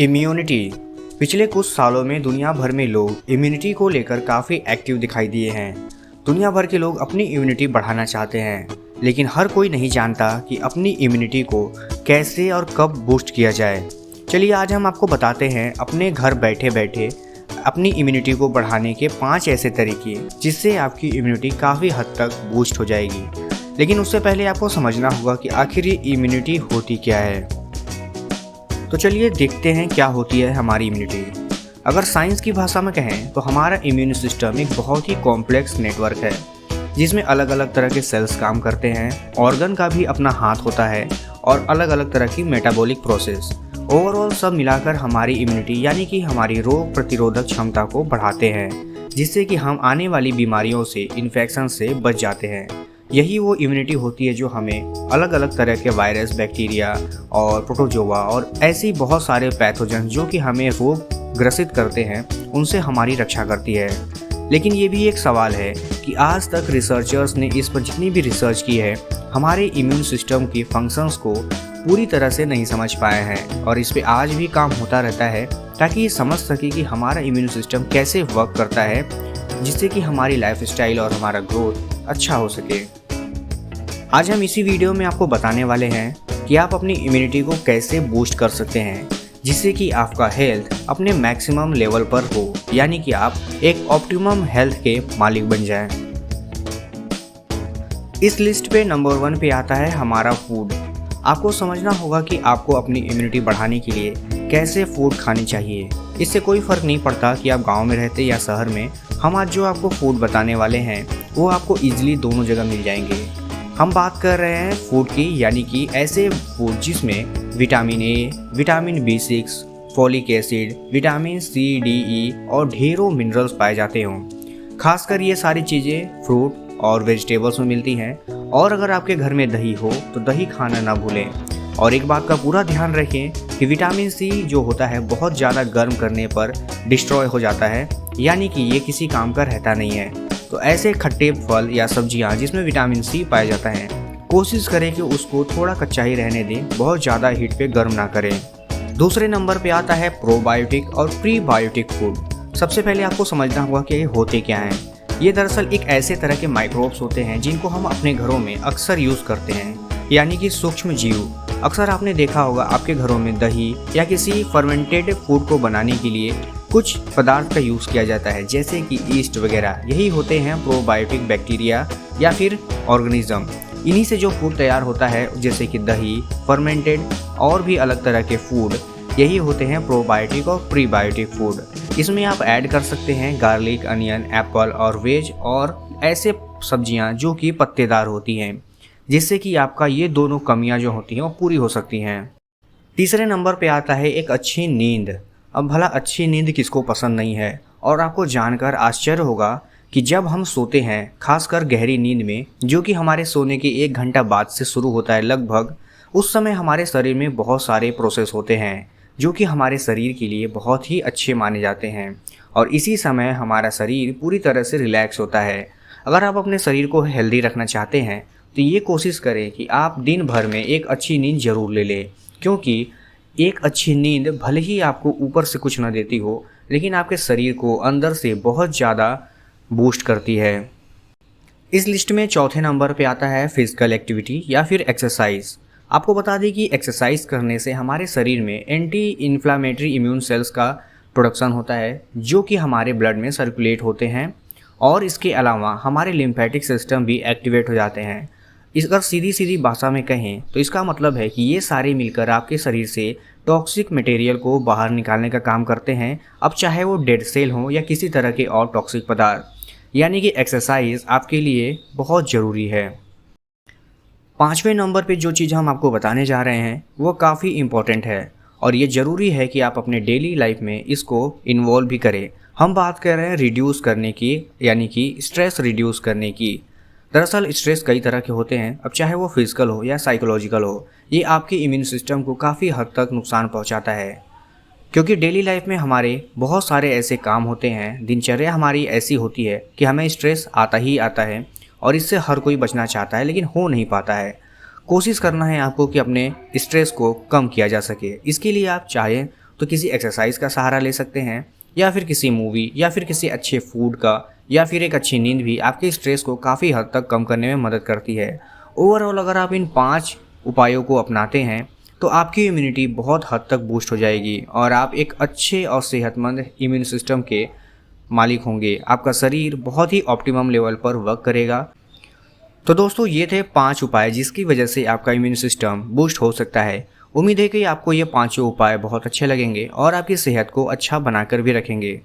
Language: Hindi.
इम्यूनिटी। पिछले कुछ सालों में दुनिया भर में लोग इम्यूनिटी को लेकर काफ़ी एक्टिव दिखाई दिए हैं। दुनिया भर के लोग अपनी इम्यूनिटी बढ़ाना चाहते हैं, लेकिन हर कोई नहीं जानता कि अपनी इम्यूनिटी को कैसे और कब बूस्ट किया जाए। चलिए आज हम आपको बताते हैं अपने घर बैठे बैठे अपनी इम्यूनिटी को बढ़ाने के 5 ऐसे तरीके जिससे आपकी इम्यूनिटी काफ़ी हद तक बूस्ट हो जाएगी। लेकिन उससे पहले आपको समझना होगा कि आखिर ये इम्यूनिटी होती क्या है। तो चलिए देखते हैं क्या होती है हमारी इम्यूनिटी। अगर साइंस की भाषा में कहें तो हमारा इम्यून सिस्टम एक बहुत ही कॉम्प्लेक्स नेटवर्क है जिसमें अलग अलग तरह के सेल्स काम करते हैं, ऑर्गन का भी अपना हाथ होता है और अलग अलग तरह की मेटाबॉलिक प्रोसेस। ओवरऑल सब मिलाकर हमारी इम्यूनिटी यानी कि हमारी रोग प्रतिरोधक क्षमता को बढ़ाते हैं, जिससे कि हम आने वाली बीमारियों से, इन्फेक्शन से बच जाते हैं। यही वो इम्यूनिटी होती है जो हमें अलग अलग तरह के वायरस, बैक्टीरिया और प्रोटोजोआ और ऐसी बहुत सारे पैथोजन जो कि हमें रोग ग्रसित करते हैं उनसे हमारी रक्षा करती है। लेकिन ये भी एक सवाल है कि आज तक रिसर्चर्स ने इस पर जितनी भी रिसर्च की है हमारे इम्यून सिस्टम की फंक्शंस को पूरी तरह से नहीं समझ पाए हैं, और इस पे आज भी काम होता रहता है ताकि ये समझ सके कि हमारा इम्यून सिस्टम कैसे वर्क करता है, जिससे कि हमारी लाइफस्टाइल और हमारा ग्रोथ अच्छा हो सके। आज हम इसी वीडियो में आपको बताने वाले हैं कि आप अपनी इम्यूनिटी को कैसे बूस्ट कर सकते हैं जिससे कि आपका हेल्थ अपने मैक्सिमम लेवल पर हो, यानी कि आप एक ऑप्टिमम हेल्थ के मालिक बन जाएं। इस लिस्ट पे नंबर 1 पे आता है हमारा फूड। आपको समझना होगा कि आपको अपनी इम्यूनिटी बढ़ाने के लिए कैसे फूड खानी चाहिए। इससे कोई फ़र्क नहीं पड़ता कि आप गांव में रहते या शहर में। हम आज जो आपको फूड बताने वाले हैं वो आपको ईजिली दोनों जगह मिल जाएंगे। हम बात कर रहे हैं फूड की, यानी कि ऐसे फूड जिसमें vitamin A, vitamin B6, folic acid, vitamin C, D, E और ढेरों मिनरल्स पाए जाते हों। खासकर ये सारी चीज़ें फ्रूट और वेजिटेबल्स में मिलती हैं। और अगर आपके घर में दही हो तो दही खाना ना भूलें। और एक बात का पूरा ध्यान रखें कि विटामिन C जो होता है बहुत ज़्यादा गर्म करने पर डिस्ट्रॉय हो जाता है, यानी कि ये किसी काम का रहता नहीं है। तो ऐसे खट्टे फल या सब्जियां जिसमें विटामिन C पाया जाता है, कोशिश करें कि उसको थोड़ा कच्चा ही रहने दें, बहुत ज़्यादा हीट पे गर्म ना करें। दूसरे नंबर पे आता है प्रोबायोटिक और प्रीबायोटिक फूड। सबसे पहले आपको समझना होगा कि ये होते क्या हैं। ये दरअसल एक ऐसे तरह के माइक्रोब्स होते हैं जिनको हम अपने घरों में अक्सर यूज़ करते हैं, यानी कि सूक्ष्म जीव। अक्सर आपने देखा होगा आपके घरों में दही या किसी फर्मेंटेड फूड को बनाने के लिए कुछ पदार्थ का यूज़ किया जाता है, जैसे कि ईस्ट वगैरह। यही होते हैं प्रोबायोटिक बैक्टीरिया या फिर ऑर्गेनिज्म। इन्हीं से जो फूड तैयार होता है, जैसे कि दही, फर्मेंटेड और भी अलग तरह के फूड, यही होते हैं प्रोबायोटिक और प्रीबायोटिक फूड। इसमें आप ऐड कर सकते हैं गार्लिक, अनियन, एप्पल और वेज और ऐसे सब्जियां जो कि पत्तेदार होती हैं, जिससे कि आपका ये दोनों कमियां जो होती हैं वो पूरी हो सकती हैं। तीसरे नंबर पे आता है एक अच्छी नींद। अब भला अच्छी नींद किसको पसंद नहीं है, और आपको जानकर आश्चर्य होगा कि जब हम सोते हैं, खासकर गहरी नींद में, जो कि हमारे सोने के 1 घंटा बाद से शुरू होता है लगभग, उस समय हमारे शरीर में बहुत सारे प्रोसेस होते हैं जो कि हमारे शरीर के लिए बहुत ही अच्छे माने जाते हैं, और इसी समय हमारा शरीर पूरी तरह से रिलैक्स होता है। अगर आप अपने शरीर को हेल्दी रखना चाहते हैं तो ये कोशिश करें कि आप दिन भर में एक अच्छी नींद ज़रूर ले लें, क्योंकि एक अच्छी नींद भले ही आपको ऊपर से कुछ न देती हो, लेकिन आपके शरीर को अंदर से बहुत ज़्यादा बूस्ट करती है। इस लिस्ट में चौथे नंबर पे आता है फिजिकल एक्टिविटी या फिर एक्सरसाइज। आपको बता दें कि एक्सरसाइज करने से हमारे शरीर में एंटी इन्फ्लामेटरी इम्यून सेल्स का प्रोडक्शन होता है, जो कि हमारे ब्लड में सर्कुलेट होते हैं, और इसके अलावा हमारे लिम्फेटिक सिस्टम भी एक्टिवेट हो जाते हैं। अगर सीधी सीधी भाषा में कहें तो इसका मतलब है कि ये सारे मिलकर आपके शरीर से टॉक्सिक मटेरियल को बाहर निकालने का काम करते हैं, अब चाहे वो डेड सेल हो या किसी तरह के और टॉक्सिक पदार्थ। यानी कि एक्सरसाइज आपके लिए बहुत ज़रूरी है। 5वें नंबर पे जो चीज़ हम आपको बताने जा रहे हैं वो काफ़ी इम्पॉर्टेंट है, और ये ज़रूरी है कि आप अपने डेली लाइफ में इसको इन्वॉल्व भी करें। हम बात कर रहे हैं रिड्यूस करने की, यानी कि स्ट्रेस रिड्यूस करने की। दरअसल स्ट्रेस कई तरह के होते हैं, अब चाहे वो फिजिकल हो या साइकोलॉजिकल हो, ये आपके इम्यून सिस्टम को काफ़ी हद तक नुकसान पहुंचाता है। क्योंकि डेली लाइफ में हमारे बहुत सारे ऐसे काम होते हैं, दिनचर्या हमारी ऐसी होती है कि हमें स्ट्रेस आता ही आता है, और इससे हर कोई बचना चाहता है लेकिन हो नहीं पाता है। कोशिश करना है आपको कि अपने स्ट्रेस को कम किया जा सके। इसके लिए आप चाहें तो किसी एक्सरसाइज का सहारा ले सकते हैं, या फिर किसी मूवी, या फिर किसी अच्छे फूड का, या फिर एक अच्छी नींद भी आपके स्ट्रेस को काफ़ी हद तक कम करने में मदद करती है। ओवरऑल अगर आप इन 5 उपायों को अपनाते हैं तो आपकी इम्यूनिटी बहुत हद तक बूस्ट हो जाएगी और आप एक अच्छे और सेहतमंद इम्यून सिस्टम के मालिक होंगे। आपका शरीर बहुत ही ऑप्टिमम लेवल पर वर्क करेगा। तो दोस्तों, ये थे 5 उपाय जिसकी वजह से आपका इम्यून सिस्टम बूस्ट हो सकता है। उम्मीद है कि आपको ये 5 उपाय बहुत अच्छे लगेंगे और आपकी सेहत को अच्छा बनाकर भी रखेंगे।